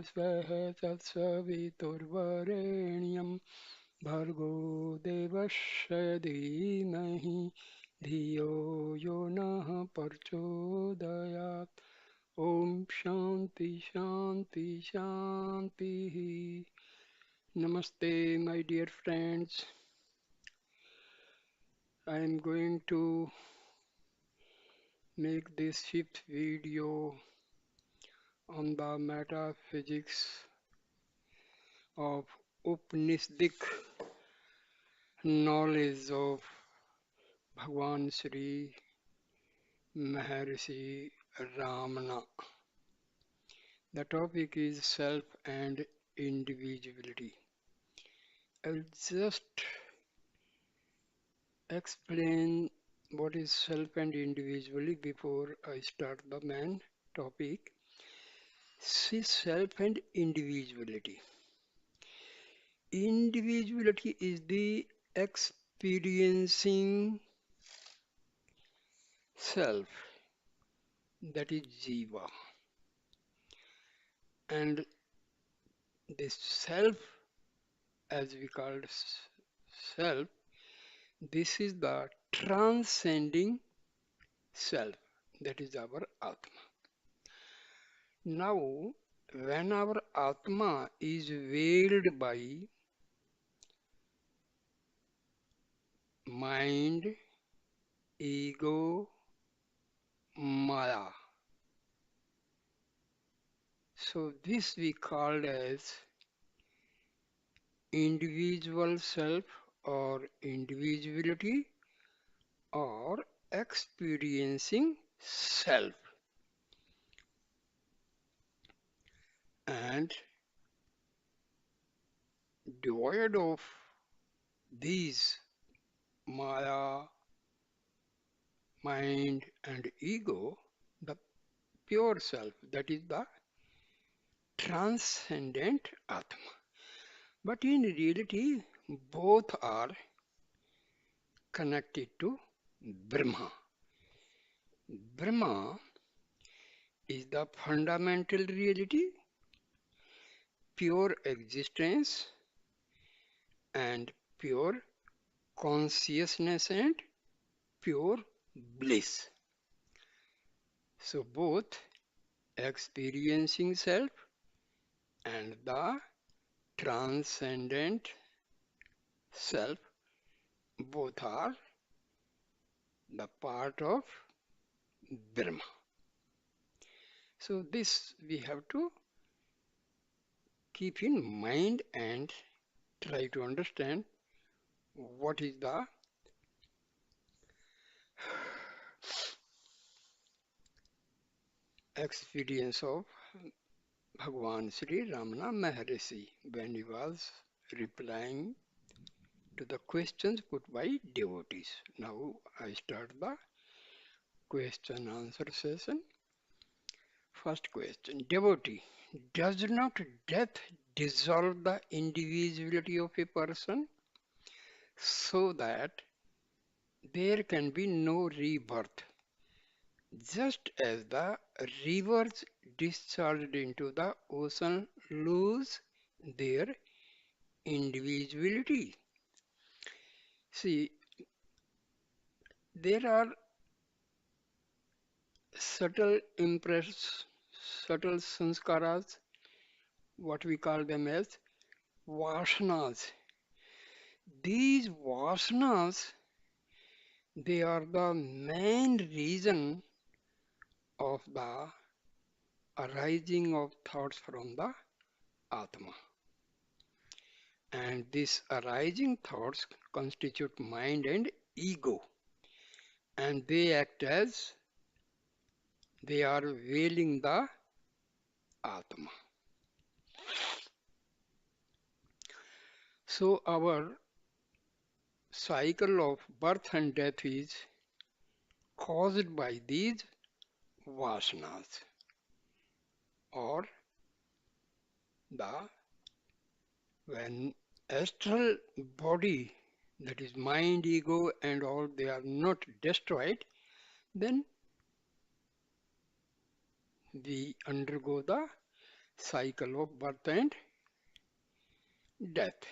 स्वः तत्सवितुर्वरेण्यं भर्गो देवस्य धीमहि धियो यो नः प्रचोदयात् Om Shanti Shanti Shanti. Namaste, my dear friends. I am going to make this fifth video on the metaphysics of Upanishadic knowledge of Bhagwan Sri Maharshi Ramana. The topic is self and individuality. I'll just explain what is self and individuality before I start the main topic. See, self and individuality. Individuality is the experiencing self, that is Jiva. And this self, as we call self, this is the transcending self, that is our Atma. Now, when our Atma is veiled by mind, ego, Maya. So this we called as individual self or individuality or experiencing self. And devoid of these Maya, mind and ego, the pure self, that is the transcendent Atma. But in reality, both are connected to Brahma. Brahma is the fundamental reality, pure existence, and pure consciousness and pure bliss. So both experiencing self and the transcendent self, both are the part of Brahma. So this we have to keep in mind and try to understand what is the experience of Bhagwan Sri Ramana Maharshi when he was replying to the questions put by devotees. Now I start the question answer session. First question, devotee, does not death dissolve the individuality of a person so that there can be no rebirth? Just as the rivers discharged into the ocean lose their individuality. See, there are subtle impress, subtle sanskaras, what we call them as vasanas. These vasanas, they are the main reason of the arising of thoughts from the Atma. And these arising thoughts constitute mind and ego. And they act as they are veiling the Atma. So our cycle of birth and death is caused by these vasanas or the when astral body, that is mind, ego and all, they are not destroyed, then we undergo the cycle of birth and death.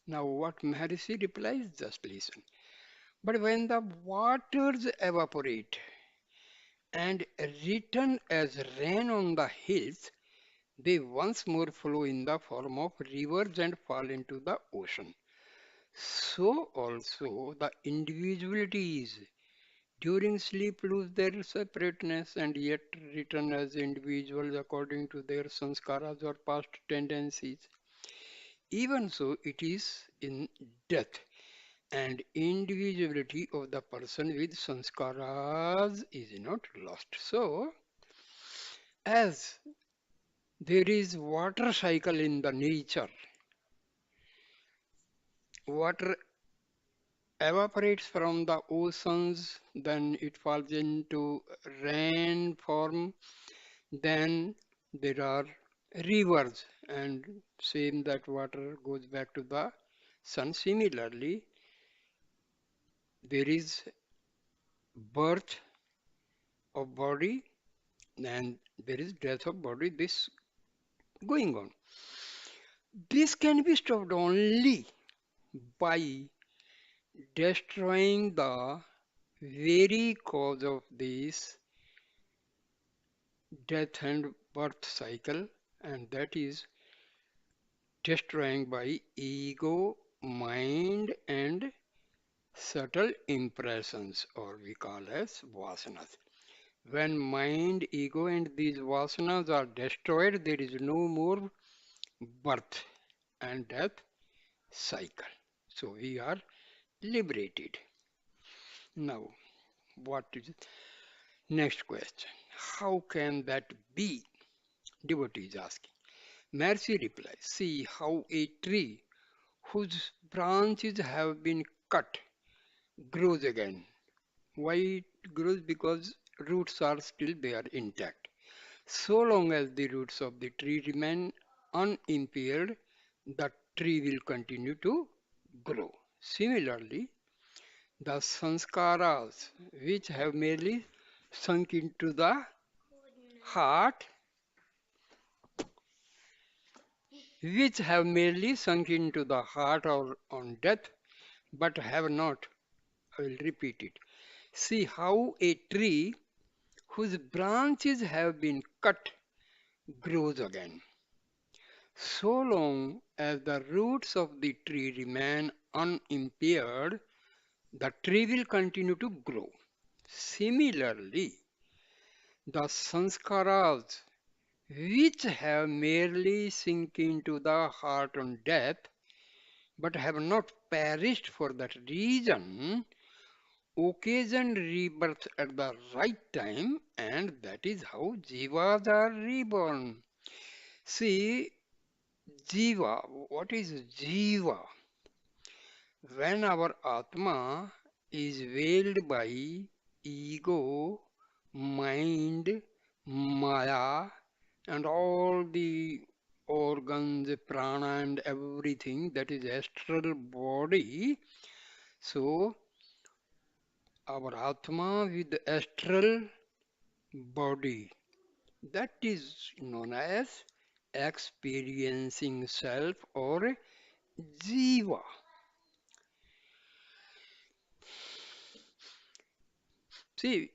Now, what Maharshi replies, just listen. But when the waters evaporate and return as rain on the hills, they once more flow in the form of rivers and fall into the ocean. So also the individualities during sleep lose their separateness and yet return as individuals according to their sanskaras or past tendencies. Even so, it is in death and individuality of the person with sanskaras is not lost. So, as there is water cycle in the nature, water evaporates from the oceans, then it falls into rain form, then there are rivers, and same that water goes back to the sun. Similarly, there is birth of body and there is death of body, this going on. This can be stopped only by destroying the very cause of this death and birth cycle, and that is destroying by ego, mind, and subtle impressions, or we call as vasanas. When mind, ego, and these vasanas are destroyed, there is no more birth and death cycle. So we are liberated. Now, what is next question? How can that be? Devotee is asking. Mercy replies, see how a tree whose branches have been cut grows again. Why it grows? Because roots are still there intact. So long as the roots of the tree remain unimpaired, the tree will continue to grow. Similarly, the sanskaras which have merely sunk into the heart, which have merely sunk into the heart or on death, but have not, I will repeat it. See how a tree whose branches have been cut grows again. So long as the roots of the tree remain unimpaired, the tree will continue to grow. Similarly, the sanskaras which have merely sink into the heart on death but have not perished for that reason occasion rebirth at the right time, and that is how jivas are reborn. See, jiva, what is jiva? When our Atma is veiled by ego, mind, maya, and all the organs, prana, and everything that is astral body, so our Atma with astral body, that is known as experiencing self or jiva. See,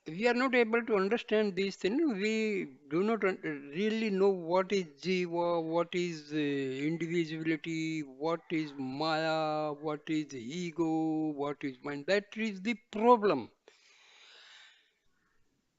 we are not able to understand these things. We do not really know what is jiva, what is individuality, what is maya, what is ego, what is mind. That is the problem.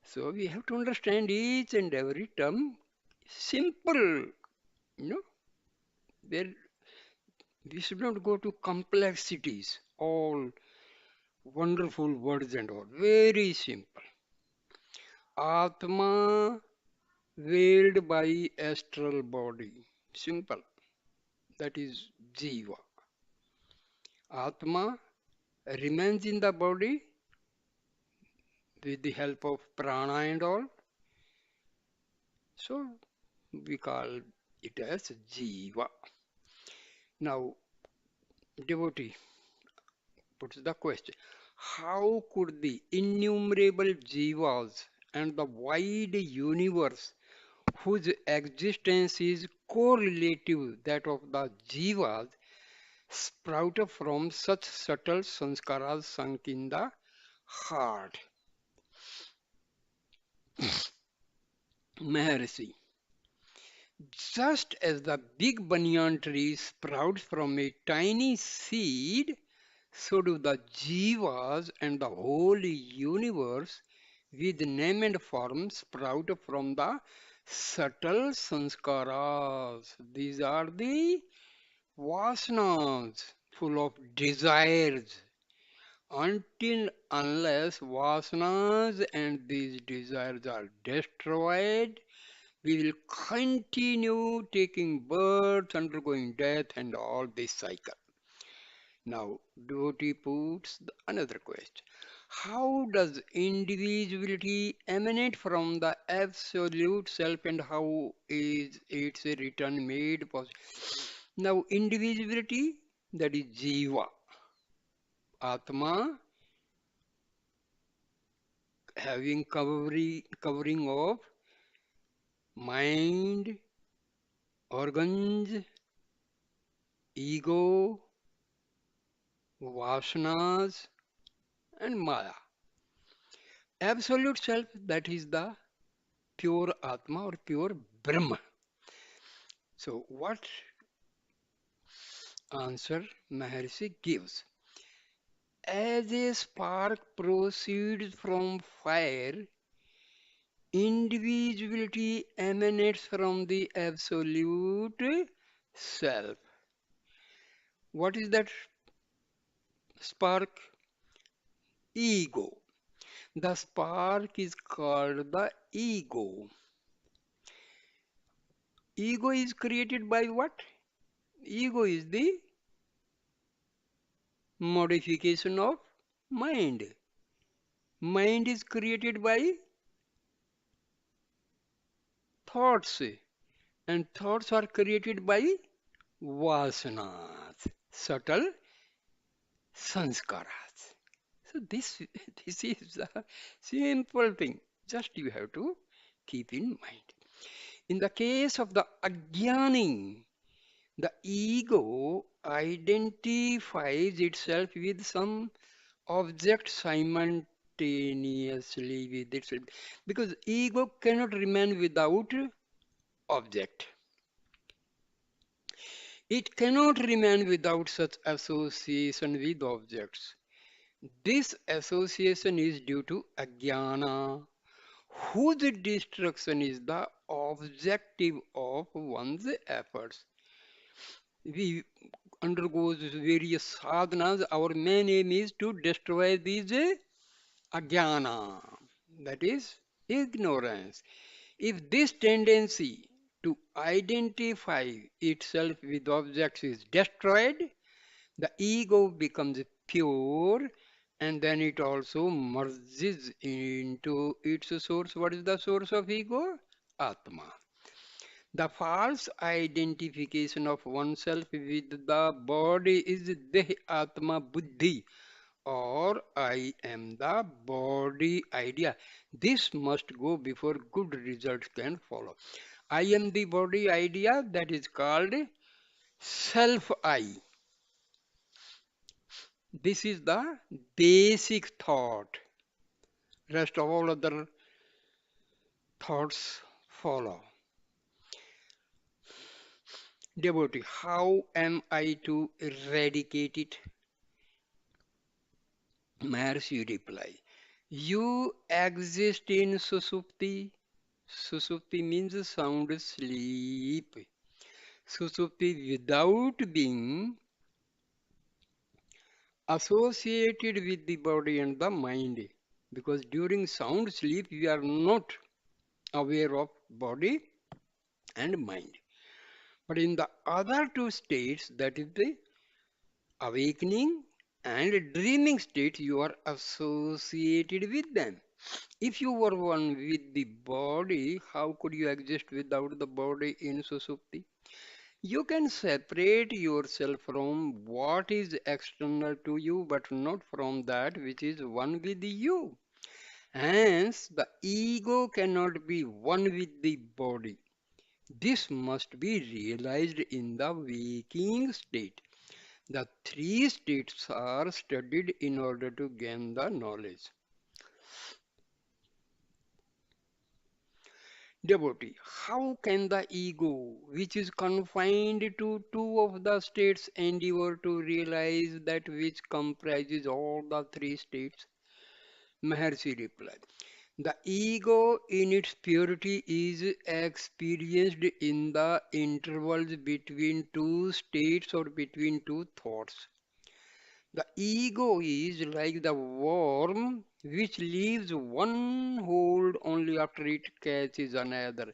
So we have to understand each and every term simple, you know, there we should not go to complexities, all wonderful words and all. Very simple. Atma veiled by astral body. Simple. That is Jiva. Atma remains in the body with the help of prana and all. So we call it as Jiva. Now, devotee puts the question, how could the innumerable Jivas and the wide universe whose existence is correlative that of the jivas, sprout from such subtle sanskaras sunk in the heart. Maharshi, just as the big banyan tree sprouts from a tiny seed, so do the jivas and the whole universe with name and form sprout from the subtle sanskaras. These are the vasanas, full of desires. Until unless vasanas and these desires are destroyed, we will continue taking birth, undergoing death, and all this cycle. Now, devotee puts another question. How does individuality emanate from the absolute self and how is its return made possible? Now, individuality, that is jiva, atma, having covering of mind, organs, ego, vasanas, and maya. Absolute self, that is the pure Atma or pure Brahma. So, what answer Maharshi gives? As a spark proceeds from fire, individuality emanates from the absolute self. What is that spark? Ego. The spark is called the ego. Ego is created by what? Ego is the modification of mind. Mind is created by thoughts, and thoughts are created by vasanas, subtle sanskaras. So this is a simple thing. Just you have to keep in mind. In the case of the ajnani, the ego identifies itself with some object simultaneously with itself because ego cannot remain without object. It cannot remain without such association with objects. This association is due to ajnana, whose destruction is the objective of one's efforts. We undergoes various sadhanas. Our main aim is to destroy these ajnana, that is ignorance. If this tendency to identify itself with objects is destroyed, the ego becomes pure and then it also merges into its source. What is the source of ego? Atma. The false identification of oneself with the body is Deh Atma Buddhi or I am the body idea. This must go before good results can follow. I am the body idea, that is called self I. This is the basic thought. Rest of all other thoughts follow. Devotee, how am I to eradicate it? Maharshi reply, you exist in Susupti. Susupti means sound sleep. Susupti without being associated with the body and the mind. Because during sound sleep, we are not aware of body and mind. But in the other two states, that is the awakening and dreaming state, you are associated with them. If you were one with the body, how could you exist without the body in Susupti? You can separate yourself from what is external to you, but not from that which is one with you. Hence, the ego cannot be one with the body. This must be realized in the waking state. The three states are studied in order to gain the knowledge. Devotee, how can the ego, which is confined to two of the states, endeavor to realize that which comprises all the three states? Maharshi replied, the ego in its purity is experienced in the intervals between two states or between two thoughts. The ego is like the worm which leaves one hold only after it catches another.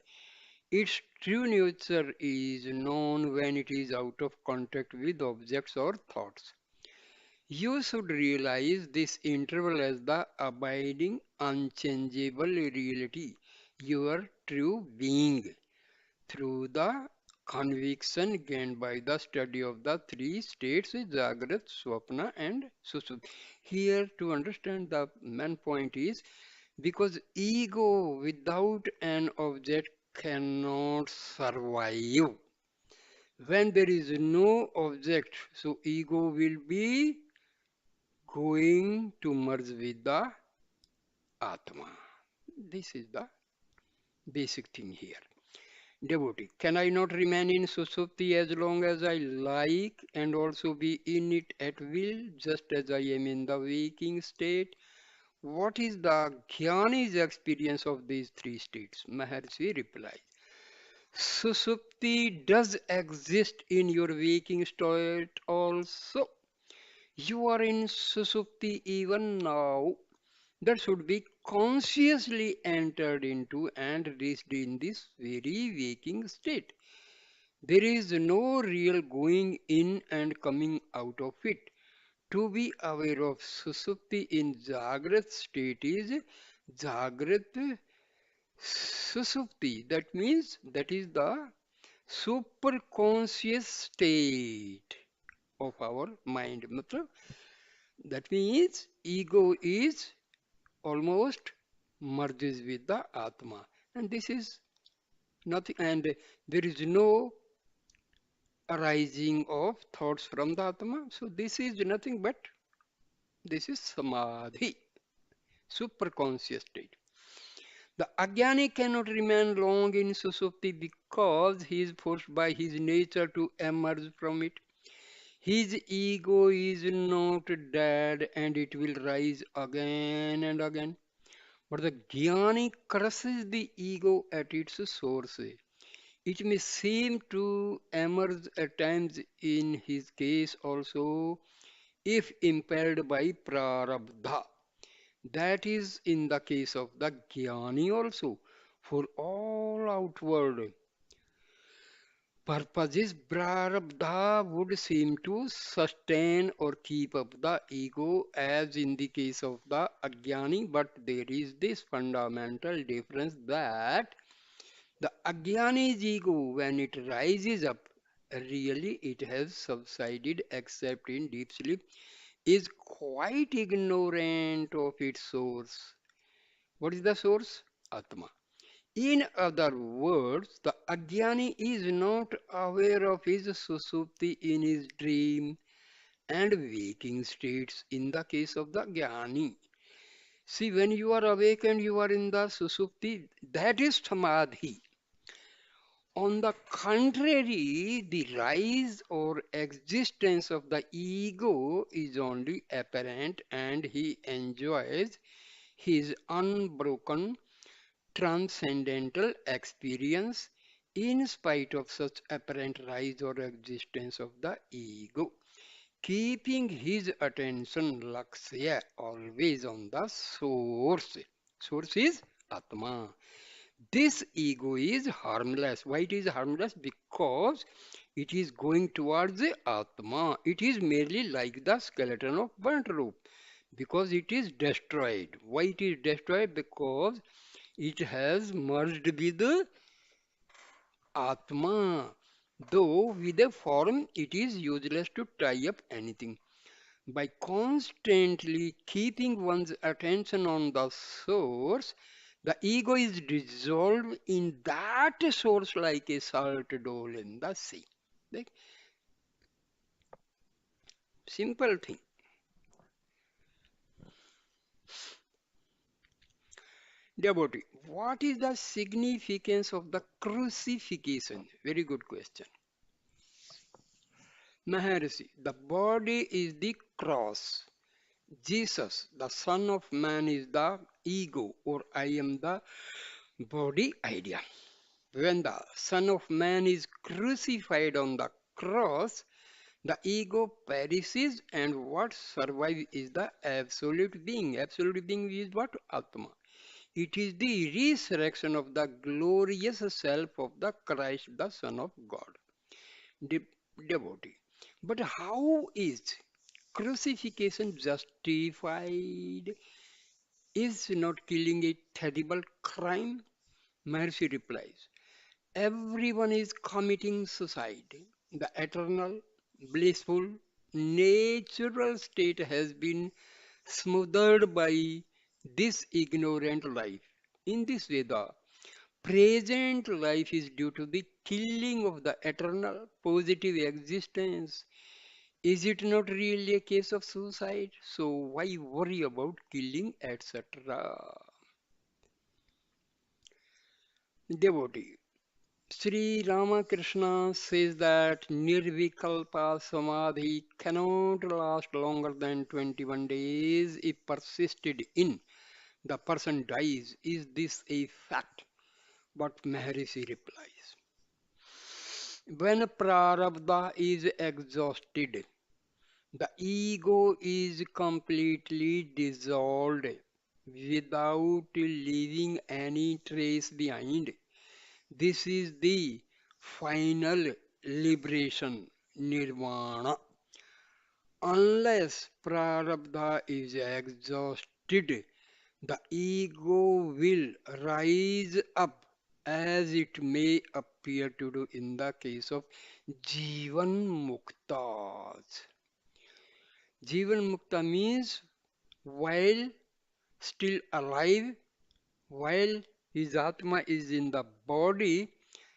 Its true nature is known when it is out of contact with objects or thoughts. You should realize this interval as the abiding, unchangeable reality, your true being, through the conviction gained by the study of the three states, Jagrat, Swapna, and Sushupti. Here, to understand the main point is because ego without an object cannot survive. When there is no object, so ego will be going to merge with the Atma. This is the basic thing here. Devotee, can I not remain in Susupti as long as I like and also be in it at will, just as I am in the waking state? What is the Jnani's experience of these three states? Maharshi replied, Susupti does exist in your waking state also. You are in Susupti even now. That should be consciously entered into and reached in this very waking state. There is no real going in and coming out of it. To be aware of Susupti in Jagrat state is Jagrat Susupti. That means that is the superconscious state of our mind. That means ego is almost merges with the Atma. And this is nothing, and there is no arising of thoughts from the Atma. So this is nothing but this is Samadhi, superconscious state. The Ajnani cannot remain long in Susupti because he is forced by his nature to emerge from it. His ego is not dead and it will rise again and again. But the Jnani crushes the ego at its source. It may seem to emerge at times in his case also if impelled by prarabdha. That is in the case of the Jnani also. For all outward purposes, prarabdha would seem to sustain or keep up the ego as in the case of the Ajnani, but there is this fundamental difference that the Ajnani's ego, when it rises up, really it has subsided except in deep sleep, is quite ignorant of its source. What is the source? Atma. In other words, the Ajnani is not aware of his Susupti in his dream and waking states in the case of the Jnani. See, when you are awake and you are in the Susupti, that is Samadhi. On the contrary, the rise or existence of the ego is only apparent and he enjoys his unbroken transcendental experience in spite of such apparent rise or existence of the ego, keeping his attention lakshya always on the source. Source is Atma. This ego is harmless. Why it is harmless? Because it is going towards the Atma. It is merely like the skeleton of burnt rope. Because it is destroyed. Why it is destroyed? Because it has merged with the Atma. Though with a form it is useless to tie up anything. By constantly keeping one's attention on the source, The ego is dissolved in that source like a salt dole in the sea. Like, simple thing. Devotee, what is the significance of the crucifixion? Very good question. Maharshi, the body is the cross. Jesus, the Son of Man, is the ego, or I am the body idea. When the Son of Man is crucified on the cross, the ego perishes, and what survives is the absolute being. Absolute being is what? Atma. It is the resurrection of the glorious self of the Christ, the Son of God. De- Devotee. But how is crucifixion justified? Is not killing a terrible crime? Mercy replies, everyone is committing suicide. The eternal, blissful, natural state has been smothered by this ignorant life. In this way, the present life is due to the killing of the eternal, positive existence. Is it not really a case of suicide? So why worry about killing, etc.? Devotee. Sri Ramakrishna says that Nirvikalpa Samadhi cannot last longer than 21 days if persisted in. The person dies. Is this a fact? But Maharishi replies, when Prarabdha is exhausted, the ego is completely dissolved without leaving any trace behind. This is the final liberation, nirvana. Unless prarabdha is exhausted, the ego will rise up as it may appear to do in the case of Jivan Muktas. Jivan Mukta means while still alive, while his Atma is in the body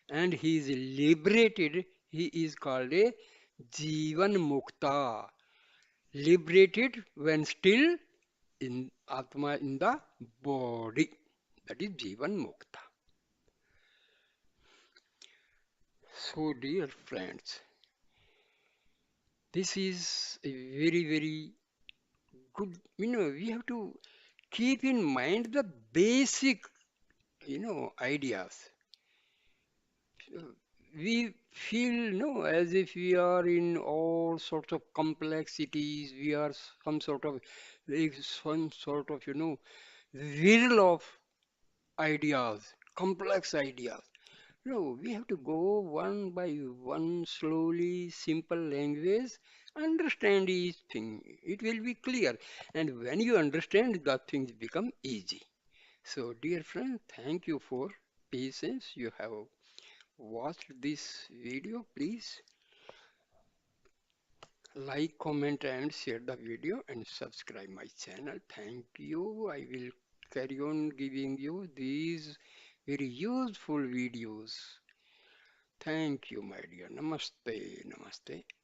and he is liberated, he is called a Jivan Mukta. Liberated when still in Atma in the body. That is Jivan Mukta. So, dear friends, this is a very, very good. We have to keep in mind the basic, ideas. We feel as if we are in all sorts of complexities. We are some sort of whirl of ideas, complex ideas. No, we have to go one by one, slowly, simple language, understand each thing. It will be clear. And when you understand, the things become easy. So, dear friend, thank you for patience. You have watched this video. Please like, comment, and share the video and subscribe my channel. Thank you. I will carry on giving you these very useful videos. Thank you, my dear. Namaste. Namaste.